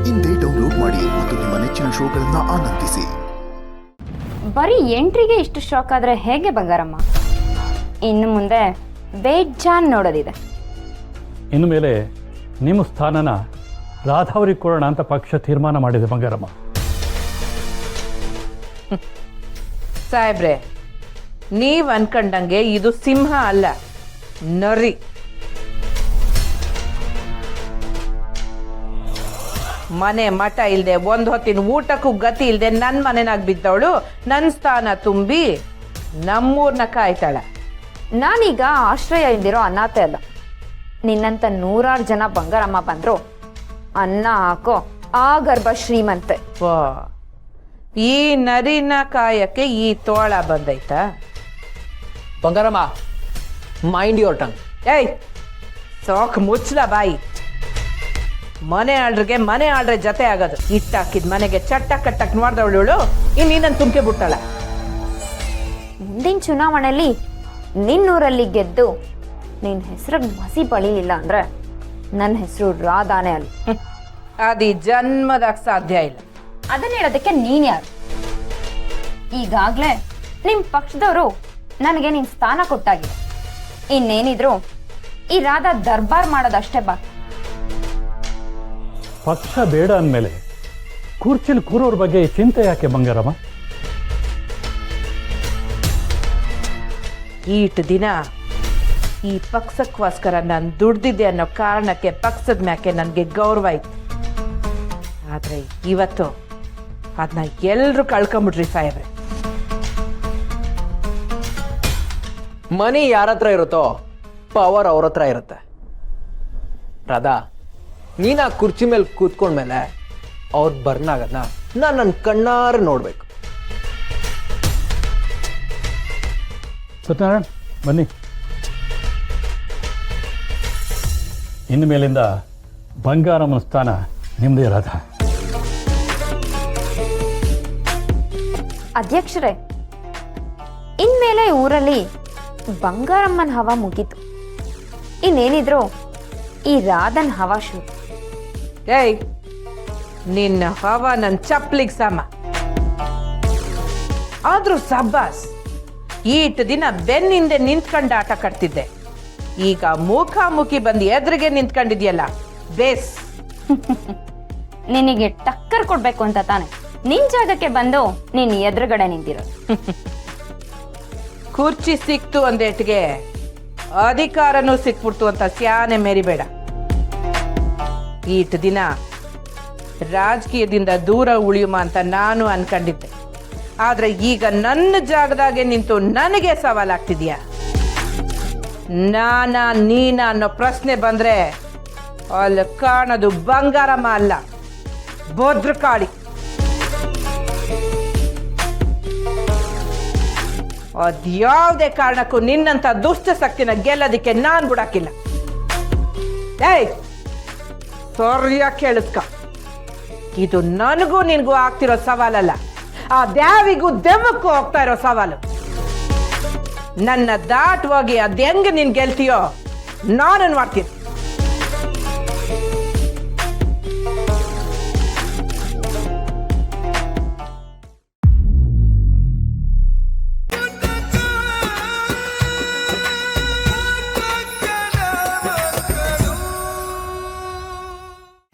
ಇಂದೇ ಡೌನ್ಲೋಡ್ ಮಾಡಿ ಮತ್ತು ನಿಮ್ಮ ನೆಚ್ಚಿನ ಶೋಗಳನ್ನು ಆನಂದಿಸಿ. ಬರೀ ಎಂಟ್ರಿಗೆ ಇಷ್ಟು ಶಾಕ್ ಆದರೆ ಹೇಗೆ ಬಂಗಾರಮ್ಮ? ಇನ್ನು ಮುಂದೆ ಬೇಜಾನ್ ನೋಡೋದಿದೆ. ಇನ್ನು ಮೇಲೆ ನಿಮ್ಮ ಸ್ಥಾನನ ರಾಧಾವ್ರಿಗೆ ಕೊಡೋಣ ಅಂತ ಪಕ್ಷ ತೀರ್ಮಾನ ಮಾಡಿದೆ ಬಂಗಾರಮ್ಮ. ಸಾಹೇಬ್ರೆ, ನೀವು ಅನ್ಕೊಂಡಂಗೆ ಇದು ಸಿಂಹ ಅಲ್ಲ, ನರಿ. ಮನೆ ಮಠ ಇಲ್ಲದೆ ಒಂದು ಹೊತ್ತಿನ ಊಟಕ್ಕೂ ಗತಿ ಇಲ್ಲದೆ ನನ್ನ ಮನೆನಾಗ ಬಿದ್ದವಳು ನನ್ನ ಸ್ಥಾನ ತುಂಬಿ ನಮ್ಮೂರ್ನ ಕಾಯ್ತಾಳ. ನಾನೀಗ ಆಶ್ರಯ ಇಲ್ದಿರೋ ಅನಾಥೆ ಅಲ್ಲ. ನಿನ್ನಂತ 100 ಜನ ಬಂಗಾರಮ್ಮ ಬಂದ್ರು ಅನ್ನ ಹಾಕೋ ಆ ಗರ್ಭ ಶ್ರೀಮಂತೆ. ವಾ, ಈ ನರಿನ ಕಾಯಕ್ಕೆ ಈ ತೋಳ ಬಂದೈತಾ? Bangaramma, mind your tongue. ಏಯ್, ಸಾಕ್ ಮುಚ್ಚಲ ಬಾಯಿ. ಮನೆ ಆಳ್ರೆ ಜೊತೆ ಆಗೋದು. ಇಟ್ಟಾಕಿದ ಮನೆಗೆ ಚಟ್ಟ ಕಟ್ಟಕ್ ನೋಡ್ದವಳು ಇನ್ನೀನನ್ ತುಂಬ್ಕೆ ಬಿಟ್ಟಳ. ಮುಂದಿನ ಚುನಾವಣೆಯಲ್ಲಿ ನಿನ್ನೂರಲ್ಲಿ ಗೆದ್ದು ನಿನ್ನ ಹೆಸರಿಗೆ ಮಸಿ ಬಳಿಲಿಲ್ಲ ಅಂದ್ರೆ ನನ್ನ ಹೆಸರು ರಾಧಾನೇ ಅಲ್ಲ. ಅದು ಜನ್ಮದಾಗ ಸಾಧ್ಯ ಇಲ್ಲ. ಅದನ್ನ ಹೇಳೋದಕ್ಕೆ ನೀನ್ ಯಾರು? ಈಗಾಗ್ಲೇ ನಿಮ್ ಪಕ್ಷದವರು ನನಗೆ ನಿನ್ ಸ್ಥಾನ ಕೊಟ್ಟಾಗಿದೆ. ಇನ್ನೇನಿದ್ರು ಈ ರಾಧಾ ದರ್ಬಾರ್ ಮಾಡೋದಷ್ಟೇ ಬಾಕಿ. ಪಕ್ಷ ಬೇಡ ಅಂದಮೇಲೆ ಕೂರ್ಚಿಲ್ ಕೂರೋರ ಬಗ್ಗೆ ಚಿಂತೆ ಯಾಕೆ ಬಂಗಾರಮ್ಮ? ಈಟ್ ದಿನ ಈ ಪಕ್ಷಕ್ಕೋಸ್ಕರ ನಾನು ದುಡ್ದಿದ್ದೆ ಅನ್ನೋ ಕಾರಣಕ್ಕೆ ಪಕ್ಷದ ಮ್ಯಾಕೆ ನನಗೆ ಗೌರವ ಇತ್ತು. ಆದ್ರೆ ಇವತ್ತು ಅದನ್ನ ಎಲ್ರು ಕಳ್ಕೊಂಬಿಟ್ರಿ ಸಾಹೇಬ್ರೆ. ಮನಿ ಯಾರ ಹತ್ರ ಇರುತ್ತೋ ಪವರ್ ಅವ್ರ ಹತ್ರ ಇರುತ್ತೆ. ರಾಧಾ, ನೀನು ಆ ಕುರ್ಚಿ ಮೇಲೆ ಕೂತ್ಕೊಂಡ್ಮೇಲೆ ಅವ್ರು ಬರ್ನಾಗದ್ನ ನಾನು ನನ್ನ ಕಣ್ಣಾರೆ ನೋಡ್ಬೇಕು. ಸತ್ಯನಾರಾಯಣ್, ಬನ್ನಿ. ಇನ್ನು ಮೇಲಿಂದ ಬಂಗಾರಮ್ಮನ ಸ್ಥಾನ ನಿಮ್ಮದೇ ರಾಧಾ. ಅಧ್ಯಕ್ಷರೇ, ಇನ್ಮೇಲೆ ಊರಲ್ಲಿ ಬಂಗಾರಮ್ಮನ ಹವಾ ಮುಗೀತು. ಇನ್ನೇನಿದ್ರು ಈ ರಾಧನ್ ಹವಾ ಶುರು. ಏಯ್, ನಿನ್ನ ಹವ ನನ್ನ ಚಪ್ಲಿಗೆ ಸಮ. ಆದ್ರೂ ಸಬ್ಬಾಸ್, ಈಟ್ ದಿನ ಬೆನ್ನಿಂದೆ ನಿಂತ್ಕೊಂಡು ಆಟ ಕಟ್ತಿದ್ದೆ. ಈಗ ಮುಖಾಮುಖಿ ಬಂದು ಎದುರಿಗೆ ನಿಂತ್ಕೊಂಡಿದ್ಯಲ್ಲ, ಬೇಸ್. ನಿನಗೆ ಟಕ್ಕರ್ ಕೊಡ್ಬೇಕು ಅಂತ ತಾನೆ ನಿನ್ ಜಾಗಕ್ಕೆ ಬಂದು ನೀನ್ ಎದುರುಗಡೆ ನಿಂತಿರೋದು. ಕುರ್ಚಿ ಸಿಕ್ತು ಅಂದೇಟ್ಗೆ ಅಧಿಕಾರನೂ ಸಿಕ್ಬಿಡ್ತು ಅಂತ ಸ್ಯಾನೆ ಮೆರಿಬೇಡ. ಈಟ್ ದಿನ ರಾಜಕೀಯದಿಂದ ದೂರ ಉಳಿಯುಮ ಅಂತ ನಾನು ಅನ್ಕೊಂಡಿದ್ದೆ. ಆದ್ರೆ ಈಗ ನನ್ನ ಜಾಗದಾಗೆ ನಿಂತು ನನಗೆ ಸವಾಲಾಗ್ತಿದ್ಯಾ? ನೀನ ಅನ್ನೋ ಪ್ರಶ್ನೆ ಬಂದ್ರೆ ಅಲ್ಲಿ ಕಾಣೋದು ಬಂಗಾರಮ್ಮ ಅಲ್ಲ, ಭದ್ರಕಾಳಿ. ಅದ್ಯಾವುದೇ ಕಾರಣಕ್ಕೂ ನಿನ್ನಂತ ದುಷ್ಟ ಶಕ್ತಿನ ಗೆಲ್ಲೋದಿಕ್ಕೆ ನಾನ್ ಬಿಡಾಕಿಲ್ಲ. ಏಯ್, ಸರಿಯಾಗಿ ಕೇಳಿಸ್ಕ, ಇದು ನನಗೂ ನಿನ್ಗೂ ಆಗ್ತಿರೋ ಸವಾಲಲ್ಲ, ಆ ದ್ಯಾವಿಗೂ ದೆವ್ವಕ್ಕೂ ಹೋಗ್ತಾ ಇರೋ ಸವಾಲು. ನನ್ನ ದಾಟುವಾಗಿ ಅದ್ ಹೆಂಗ್ ನೀನ್ ಗೆಲ್ತೀಯೋ ನಾನು ಮಾಡ್ತೀನಿ.